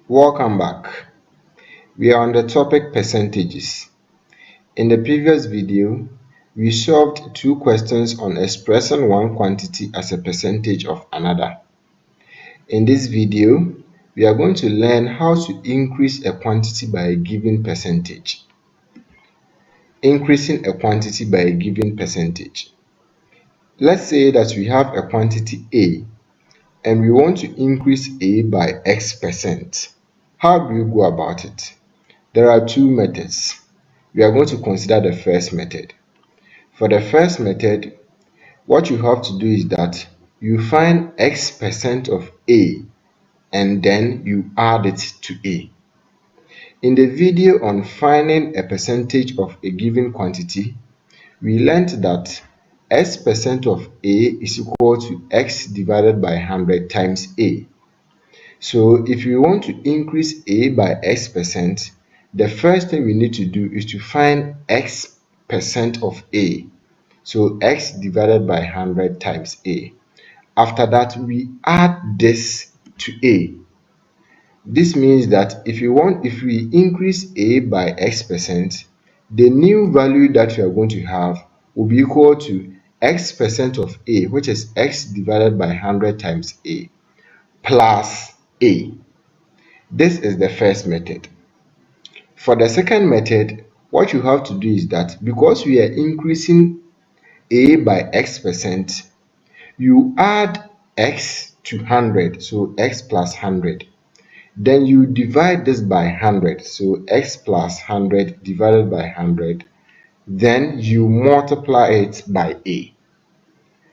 Welcome back. We are on the topic percentages. In the previous video, we solved two questions on expressing one quantity as a percentage of another. In this video, we are going to learn how to increase a quantity by a given percentage. Increasing a quantity by a given percentage. Let's say that we have a quantity A and we want to increase A by X%. How do we go about it? There are two methods. We are going to consider the first method. For the first method, what you have to do is that you find X% of A and then you add it to A. In the video on finding a percentage of a given quantity, we learned that X% of A is equal to X divided by 100 times A. So if you want to increase A by X%, the first thing we need to do is to find X% of A. So X divided by 100 times A. After that, we add this to A. This means that if we increase A by X%, the new value that we are going to have will be equal to X% of A, which is X divided by 100 times A, plus A. This is the first method. For the second method, what you have to do is that because we are increasing A by X%, you add X to 100, so X plus 100. Then you divide this by 100, so X plus 100 divided by 100. Then you multiply it by A.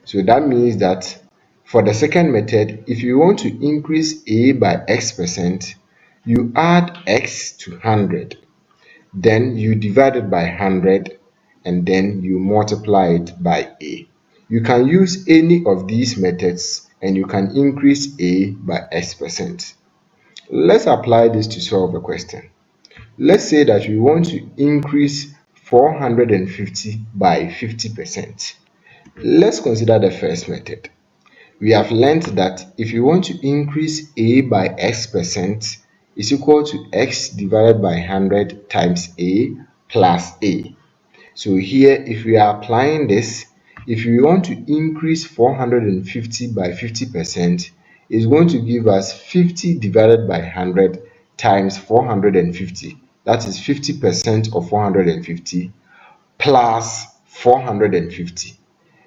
So that means that for the second method, if you want to increase A by X%, you add X to 100. Then you divide it by 100 and then you multiply it by A. You can use any of these methods and you can increase A by X%. Let's apply this to solve a question. Let's say that we want to increase 450 by 50%. Let's consider the first method. We have learned that if you want to increase A by X% is equal to X divided by 100 times A plus A. So here, if we are applying this, if we want to increase 450 by 50%, it's going to give us 50 divided by 100 times 450. That is 50% of 450 plus 450.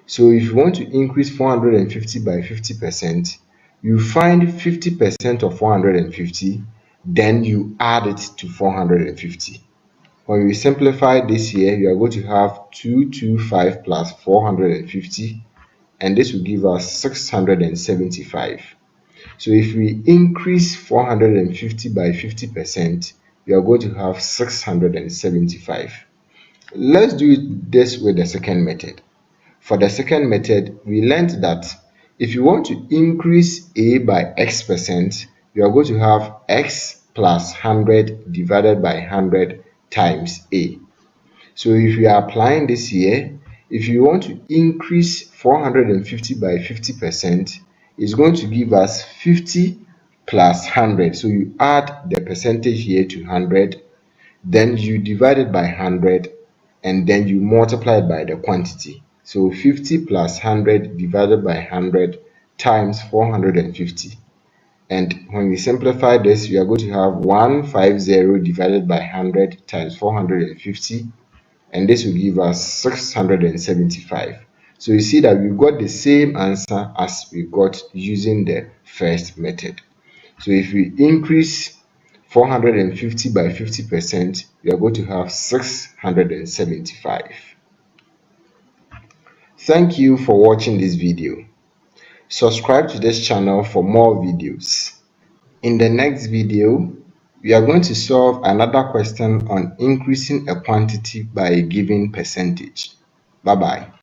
So if you want to increase 450 by 50%, you find 50% of 450, then you add it to 450. When we simplify this here, you are going to have 225 plus 450, and this will give us 675. So if we increase 450 by 50%, we are going to have 675. Let's do this with the second method. For the second method, we learned that if you want to increase A by X%, you are going to have X plus 100 divided by 100 times A. So if we are applying this here, if you want to increase 450 by 50%, it's going to give us 50 plus 100. So you add the percentage here to 100, then you divide it by 100, and then you multiply it by the quantity. So 50 plus 100 divided by 100 times 450. And when we simplify this, we are going to have 150 divided by 100 times 450, and this will give us 675. So you see that we got the same answer as we got using the first method. So if we increase 450 by 50%, we are going to have 675. Thank you for watching this video. Subscribe to this channel for more videos. In the next video, we are going to solve another question on increasing a quantity by a given percentage. Bye-bye.